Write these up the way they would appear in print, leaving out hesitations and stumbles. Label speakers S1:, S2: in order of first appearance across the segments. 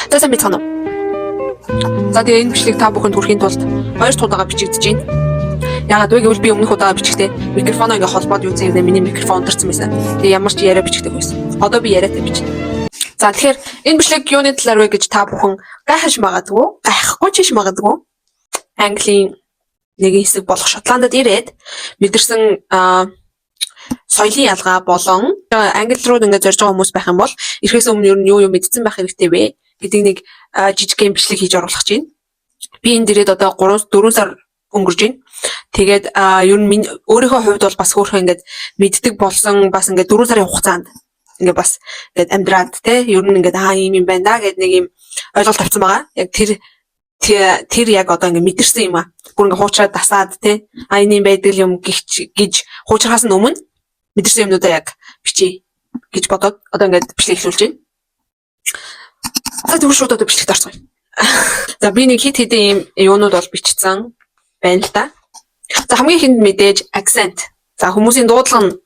S1: За сайн бицгаана уу. За тэгээ энэ бичлэг та бүхэнд хүрэхийн тулд 2 удаагаа бичигдэж байна. Яагаад вэ гэвэл би өмнөх удаагаа бичихтэй микрофоноо ингээ холбоод юу зэвнэ миний микрофон унтарсан байсан. Тэгээ ямар ч яриа бичдэг байсан. Одоо би яриатай бичнэ. За тэгэхээр энэ бичлэг юуны талаар вэ гэж та бүхэн гайхаж магадгүй, гайхгүй ч биш магадгүй. Английн нэг хэсэг болох Шотландд ирээд мэдэрсэн соёлын ялгаа болон англи руу ингээ зорж байгаа хүмүүс байх юм бол ирэхээс өмнө ер нь юу мэдсэн байх хэрэгтэй вэ гэдэг нэг жижиг юм бичлэг хийж оруулах гэж байна. Би энэ дээрээ одоо 3-4 сар өнгөрж байна. Тэгээд ер нь өөрийнхөө хувьд бол бас хөөрхөн ингээд мэддэг болсон бас ингээд 4 сарын хугацаанд ингээд бас ингээд амьдраад те ер нь ингээд ийм юм байна да гэдэг нэг юм ойлголт авсан байгаа. Яг тэр яг одоо ингээд мэдэрсэн юм аа. Бүр ингээд хуучраад дасаад те энэ юм байдаг юм гэж хуучрахаас нь өмнө мэдэрсэн юмнуудаа яг бичиж гэж бодоод одоо ингээд бичлэг эхлүүлж байна. За тэгвэл шууд одоо бичлэгт орцгоё. За би нэг хит хэдэн юм юунууд бол бичсэн байна л да. За хамгийн ихэнд мэдээж accent. За хүмүүсийн дуудлага нь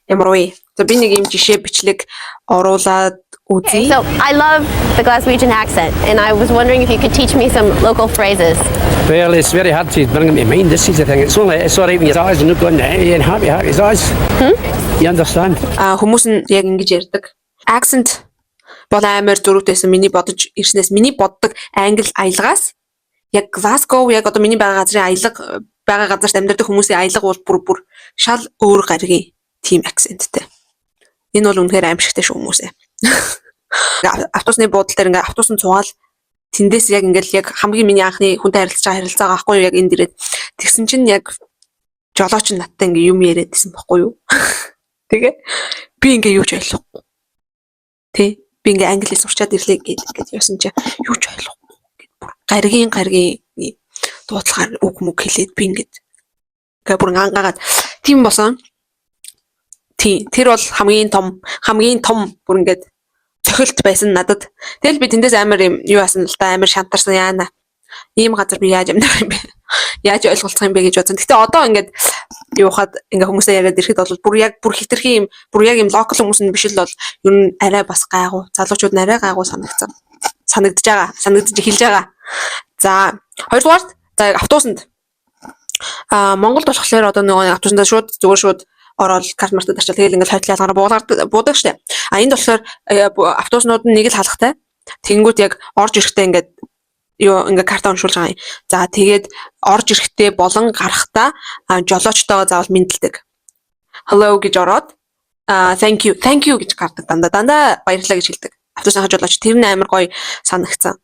S1: ямар вэ? За би нэг юм жишээ бичлэг оруулаад үзье.
S2: So I love the Glaswegian accent and I was wondering if you could teach me some local phrases.
S3: Well, it's very hard to bring them to mind. This is the thing. It's only even your eyes and not going and happy his eyes. You understand?
S1: Хүмүүс нь яг ингэж ярьдаг. Accent бол амар зөрүүтэйсэн миний бодож ирснээс миний боддог англи аялгаас яг Glasgow яг одоо миний байгаа газрын аялга байгаа газарт амьдардаг хүмүүсийн аялга бол бүр шал өөр гаргийн team accentтэй. Энэ бол үнэхээр аимшигтай шүү хүмүүсээ. Автобусны буудлын дээр ингээ автобусын цугаал тэндээс яг ингээл яг хамгийн миний анхны хүнтэй харилцаа аахгүй юу яг энд ирээд тэгсэн чинь яг жолооч надтай ингээ юм яриадсэн байхгүй юу. Тэгээ би ингээ юу ч ойлгохгүй. Тэ би ингээ англиэс сурчаад ирлээ гэж яасан чи юу ч ойлгохгүй. Бүр гаргийн дуудлагаар үг мөг хэлээд би ингээ бүр ангагаад тийм болсон. Тэр бол хамгийн том бүр ингээд цохилт байсан надад. Тэгэл би тэндээс амар юм юу яасан л да амар шантарсан яана. Ийм газар би яаж амьдрах юм бэ? Яаж ойлголцох юм бэ гэж бодсон. Гэтэ одоо ингээд юухад ингээ хүмүүсээ яриад ирэхэд бол бүр хитрхи юм бүр яг юм локал хүмүүс нь биш л бол ер нь арай бас гайгүй. Залуучууд нь арай гайгүй санагдаж эхэлж байгаа. За хоёрдугаар за автобусанд Монголд болохоор одоо нөгөө автобусанд шууд ороод карт мартад очил тэгэл ингээл хойтлын ялгаараа буудаг штэ. Энд болохоор автобуснууд нь нэг л халахтай. Тэнгүүд яг орж ирэхдээ ингээд ингээ картаа уншуулж байгаа юм. За тэгээд орж ирэхдээ болон гарахтаа жолоочтойгоо заавал мэдлдэг. Hello гэж ороод thank you гэж гардаг дандаа баярлалаа гэж хэлдэг. Автобусны жолооч тэр нь амар гоё санагдсан.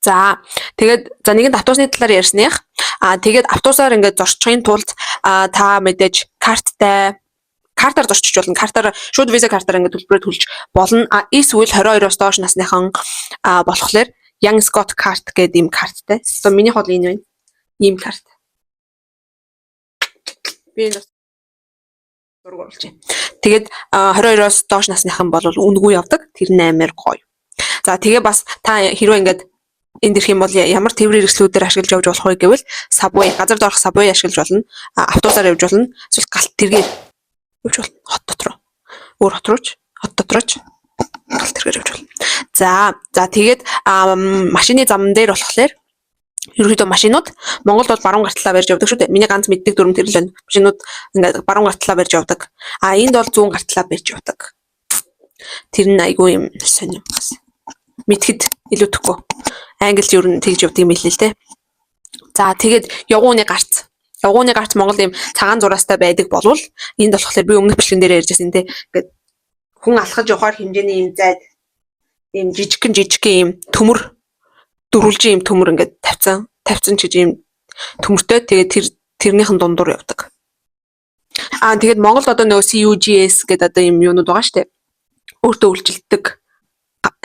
S1: За тэгээд нэгэнд автобусны талаар ярьсных. Тэгээд автобусаар ингээд зорчихын тулд та мэдээж картаар зорчиж болно. Картаар шууд виза картаар ингээд төлбөрөө төлж болно. Эсвэл 22-оос доош насныхан болохоор Young Scott card гэдэг ийм карттай. So минийх бол энэ байна. Ийм карт. Би энэ зураг оруулж байна. Тэгээд 22-оос доош насныхан бол үнэгүй явдаг. Тэр 8-аар гоё. За тэгээ бас та хэрвээ ингээд энд ирэх юм бол ямар тээврийн хэрэгслүүдээр ашиглаж явж болох вэ гэвэл subway газар доорх subway ашиглаж болно. Автобусаар явж болно. Эсвэл галт тэргээр явж болно. Хот дотроо. Өөр хот дотрооч галт тэргээр явж болно. За тэгээд машины зам дээр болохоор ерөнхийдөө машинууд Монголд бол баруун гартлаа барьж явдаг шүү дээ. Миний ганц мэддэг дүрм тэр л байна. Машинууд ингээд баруун гартлаа барьж явдаг. Энд бол зүүн гартлаа барьж явдаг. Тэр нь айгүй юм сонирм бас. Мэдхэд илүүдэхгүй. Англид ер нь тэгж явдаг юм хэлээ л те. За тэгээд явгууны гарц Монгол юм цагаан зураастай байдаг болвол энд болохоор би өмнөх бичлэгэн дээр ярьжсэн те. Ингээд хүн алхаж явахаар хэмжээний юм зайд ийм жижиг ийм төмөр дөрвөлжин ийм төмөр ингээд тавьсан ч ийм төмөртэй тэгээд тэрнийхэн дундуур явдаг. Тэгээд Монголд одоо нөгөө CUGS гэдэг одоо ийм юунууд байгаа штэ. Өөртөө үйлчилдэг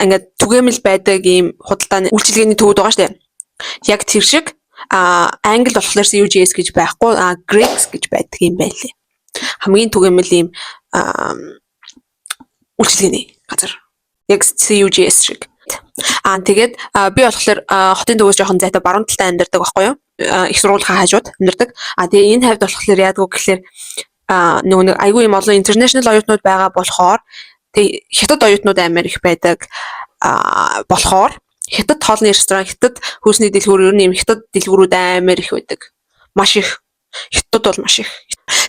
S1: ингээд түгээмэл байдаг ийм худалдааны үйлчилгээний төвүүд байгаа штэ. Яг тэр шиг англи болохоор CUGS гэж байхгүй Greeks гэж байдаг юм байлээ. Хамгийн түгээмэл ийм үйлчилгээний газар. Яг CUGS шиг. Тэгээд би болохоор хотын төвөөс жоохон зайтай баруун талтай амьдардаг байхгүй юу? Их сургуулийн хажууд амьдардаг. Тэгээ энэ хавьд болохоор яадаг вэ гэхээр нөгөө айгүй юм олон international оюутнууд байгаа болохоор тэг хятад оюутнууд амар их байдаг. болохоор хятад хоолны ресторан, хятад хүйсний дэлгүүр ер нь юм хятад дэлгүүрүүд амар их байдаг. Маш их. Хятад бол маш их.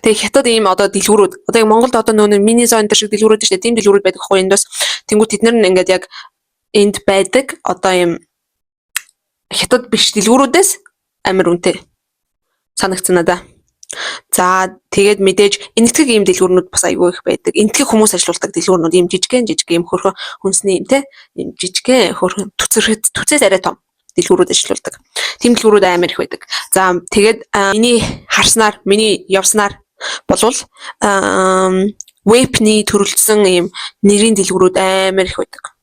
S1: Тэгээ хятад ийм одоо дэлгүүрүүд одоо яг Монголд одоо нөө мини зон дээр шиг дэлгүүрүүд шүү дээ. Тийм дэлгүүрүүд байдаг хгүй энд бас тэнгуү тэд нар ингээд яг энд байдаг одоо ийм хятад биш дэлгүүрүүдээс амар үнэтэй санагдсан надаа. За тэгээд мэдээж энэтхэг ийм дэлгүүрнүүд бас айгүй их байдаг. Энэтхэг хүмүүс ажиллаулдаг дэлгүүрнүүд ийм жижигхэн ийм хөрхөн хүнсний юм те ийм жижигхэн хөрхөн түцээс арай том дэлгүүрүүд ажиллаулдаг. Тийм дэлгүүрүүд амар их байдаг. За тэгээд миний явснаар болвол вебний төрөлдсөн ийм нэрийн дэлгүүрүүд амар их байдаг.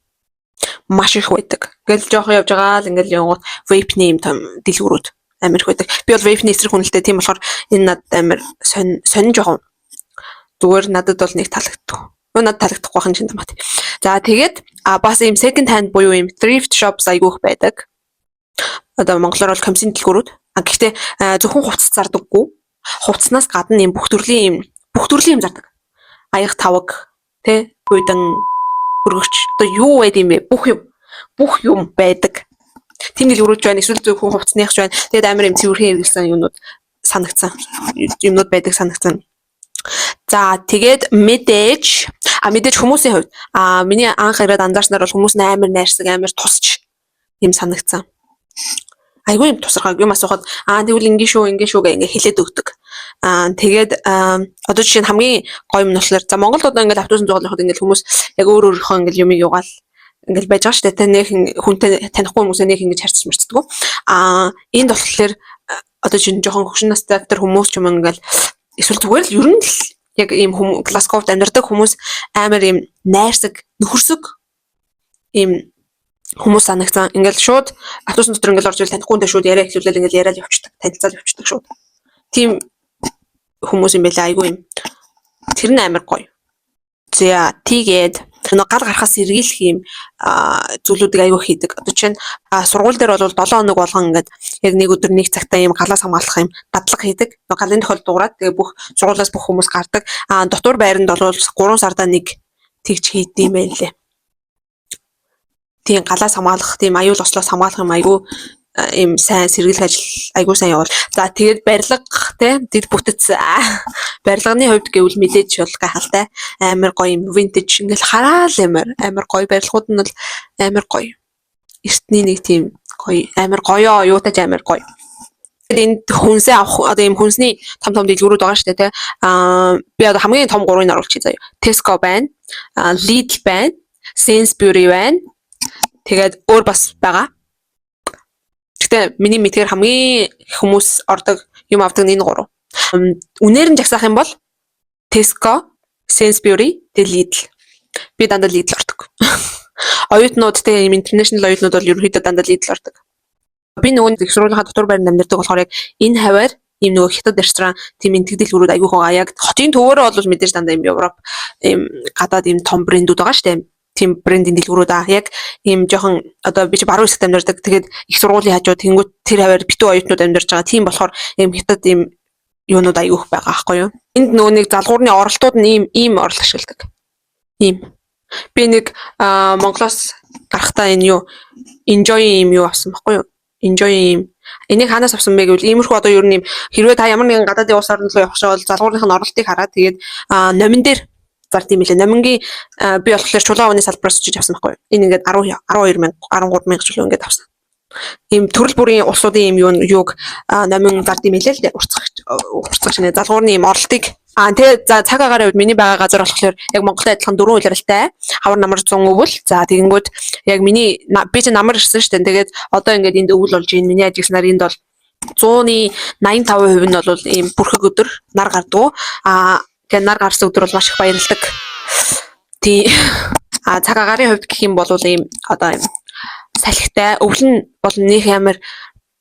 S1: Маш их байдаг. Ингээл жоохон явж байгаа л ингээл явгууд вебний ийм том дэлгүүрүүд амар их байдаг. Би бол вебний эсрэг хүнэлтэй тийм болохоор энэ надад амар сонин жоохон зүгээр надад бол нэг таалагддаг. Надад таалагдахгүй байх юм байна. За тэгээд бас ийм second hand буюу ийм thrift shops айгүйх байдаг. Одоо монголоор бол комиссийн дэлгүүрүүд. Гэхдээ зөвхөн хувцас зардаггүй. Хувцснаас гадна ийм бүх төрлийн юм зардаг. Аяг тавг, тэ, гүйдэн, хөргөгч. Одоо юу байд юм бэ? Бүх юм байдаг. Тийм дэлгүүрүүд байна. Эсвэл зөвхөн хувцсных байна. Тэгээд амар юм цэвэрхэн хэрэглэсэн юмнууд санагдсан. Юмнууд байдаг санагдсан. За тэгээд мэдээж хүмүүсийн хувьд миний анх ирээд анзаарснаар бол хүмүүс амар найрсаг, амар тусч юм санагдсан. Айгүй юм тусархаг юм асуухад тэгвэл ингэ шүү гэх ингээ хэлээд өгдөг. Тэгээд одоо жишээ нь хамгийн гоё юм нь болохоор за Монголд одоо ингээл автобусын зугаалахад ингээл хүмүүс яг өөрийнхөө ингээл юмыг югаал ингээл байж байгаа шүү дээ. Тэ нэг хүнтэй танихгүй хүмүүсээ нэг ингэж харьцаж марцдаг. Энд болохоор одоо жишээ нь жоохон хөгшин настай хүмүүс ч юм ингээл эсвэл зүгээр л ер нь л яг ийм Глазговд амьдардаг хүмүүс амар ийм найрсаг, нөхөрсөг ийм хүмүүс санагцсан. Ингээл шууд автобусын дотор ингээл орж ил танихгүй хүнтэй шууд яриа эхлүүлэл ингээл яриад явчихдаг, танилцаад явчихдаг шууд. Тийм хүмүүс юм байлаа айгүй юм. Тэр нь амар гоё. За тэгээд гал гарахаас сэргийлэх юм зүйлүүдийг айгүй хийдэг. Одоо чинь сургууль дээр бол 7 хоног болгон ингээд яг нэг өдөр нэг цагтаа юм галаас хамгаалах юм дадлага хийдэг. Галын тохиолдолд дуурайд тэгээ бүх сургуулиас бүх хүмүүс гардаг. Дотор байранд бол 3 сардаа нэг тэгж хийдэм байх лээ. Тийм галаас хамгаалах, тийм аюул ослоос хамгаалах юм айгүй ийм сайн сэргийлэх ажил айгүй сайн явал. За тэгээд барилга те дэд бүтэц барилганы хувьд гэвэл мэдээж бол гайхалтай амар гоё юм vintage ингээл хараал амар гоё барилгууд нь бол амар гоё. Эртний нэг тийм гоё амар гоёо юутаж амар гоё. Тэгээд энд хүнсээ авах одоо ийм хүнсний том дэлгүүрүүд байгаа шүү дээ те. Би одоо хамгийн том 3-ыг оруулчих заяа. Tesco байна, Lidl байна, Sainsbury байна. Тэгээд өөр бас байгаа. Гэтэ миний мэдгээр хамгийн хүмүүс ордог юм авдаг энэ 3. Үнээр нь жагсаах юм бол Tesco, Sainsbury, тэгээд Lidl. Би дандаа Lidl ордог. Оюутнууд те интернэшнл оюутнууд бол ерөнхийдөө дандаа Lidl ордог. Би нөгөө их сургуулийнхаа дотор байранд амьдардаг болохоор яг энэ хаваар ийм нөгөө хятад ресторан тийм энтэг дэлгүүрүүд айгүйх байгаа. Яг хотын төвөөрөө бол мэдээж дандаа ийм Европ ийм гадаад ийм том брэндүүд байгаа шүү дээ. Тийм брендийн дэлгүүрүүд яг ийм жоохон одоо би ч баруун хэсэгт амьдардаг. Тэгээд их сургуулийн хажуу тэнгуут тэр хаваар битүү оюутнууд амьдарч байгаа. Тийм болохоор ийм хятад ийм юунууд айгүйх байгаа аахгүй юу? Энд нөгөө нэг залгуурны оролтууд нь ийм орол ашигладаг. Ийм. Би нэг Монголоос гарахтаа энэ юу enjoy ийм юу авсан байхгүй юу? Enjoy ийм. Энийг хаанаас авсан бэ гэвэл иймэрхүү одоо ер нь хэрвээ та ямар нэгэн гадаадын улс орнд руу явах шал залгуурных нь оролтыг хараад тэгээд номин дээр зард юм лээ. Номингийн би болохоор чулуун авны салбараас очиж авсан байхгүй юу? Энэ ингээд 12,000 13,000 чулуу ингээд авсан. Ийм төрөл бүрийн улсуудын ийм юуг номин зард юм лээ л дээ. Урцгаж нэ залгуурны ийм оролтыг тэгээ за цаг агаарын үед миний байгаа газар болохоор яг Монголтой адилхан 4 улиралтай хавар намар 100 өвөл. За тэгэнгүүт яг би ч намар ирсэн шүү дээ. Тэгээд одоо ингээд энд өвөл болж байна. Миний ажигснаар энд бол 100-ны 85% нь бол ийм бүрхэг өдөр нар гардаг. Тэгээ нар гарсан өдөр бол маш их баярлагдав. Тий цаг агаарын хувьд гэх юм бол ийм одоо ийм салхитай өвөл нь бол нөх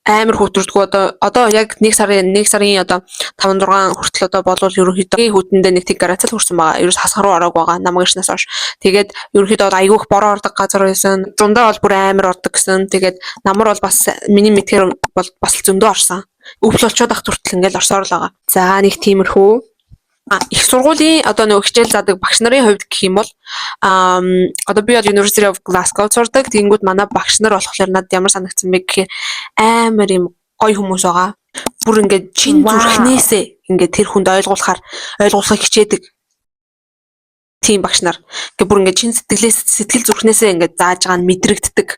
S1: амар хөтөрдгөө одоо яг 1 сарын одоо 5-6 хүртэл одоо болвол ерөнхийдөө хүүтэндээ нэг тэг гарацал хүрсэн байгаа. Ерөөс хасах руу ороогүй байгаа. Намаг ирснээс хойш. Тэгээд ерөнхийдөө бол айгүйх бороо ордог газар байсан. Зундаа бол бүр амар ордог гэсэн. Тэгээд намар бол бас миний мэдхээр бол бас зөндөө орсон. Өвөл болчоод ах хүртэл ингээл орсоор л байгаа. За нэг тиймэрхүү. Их сургуулийн одоо нөгөө хичээл заадаг багш нарын хувьд гэх юм бол одоо би бол University of Glasgow сурдаг. Тэнгүүд манай багш нар болохоор надад ямар санагдсан бэ гэхээр амар юм гоё хүмүүс байгаа. Бүр ингээд чин зүрхнээсээ ингээд тэр хүнд ойлгуулахыг хичээдэг. Тийм багш нар. Ингээд бүр ингээд чин сэтгэл зүрхнээсээ ингээд зааж байгаа нь мэдрэгддэг.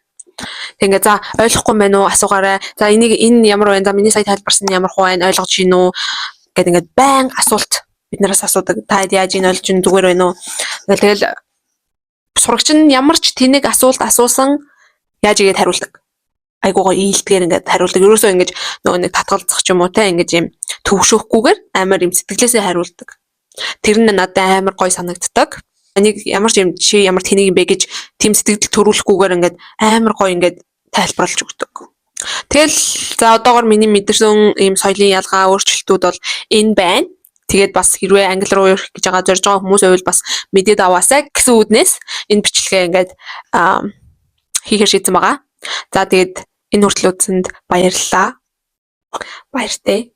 S1: Ингээд за ойлгохгүй юм байна уу асуугаарай. За энэ ямар байна? За миний сая тайлбарсан ямар хуу байна? Ойлгож гин үү? Гэт ингээд байн асуулт биднээс асуудаг. Та яаж ин ойлгож ин зүгээр байна уу? Тэгэл сурагч нь ямар ч тэнийг асуулт асуусан яаж игээд хариулдаг. Айгуугаа ийдгээр ингээд хариулдаг. Ерөөсөө ингэж нөгөө нэг татгалзах ч юм уу те ингэж юм төвшөөхгүйгээр амар юм сэтгэлээсээ хариулдаг. Тэр нь надад амар гоё санагддаг. Энийг ямар ч юм чи ямар тэнийг юм бэ гэж тийм сэтгэл төрүүлэхгүйгээр ингээд амар гоё ингээд тайлбарлаж өгдөг. Тэгэл за одоогор миний мэдэрсэн ийм соёлын ялгаа өөрчлөлтүүд бол энэ байна. Тэгээд бас хэрвээ англи руу явах гэж байгаа зорж байгаа хүмүүс байвал бас мэдээд аваасаа гэсэн үднээс энэ бичлэгээ ингээд хийхээр шийдсэн байгаа. За тэгээд энэ хүртэл үзсэнд баярлалаа. Баяртай.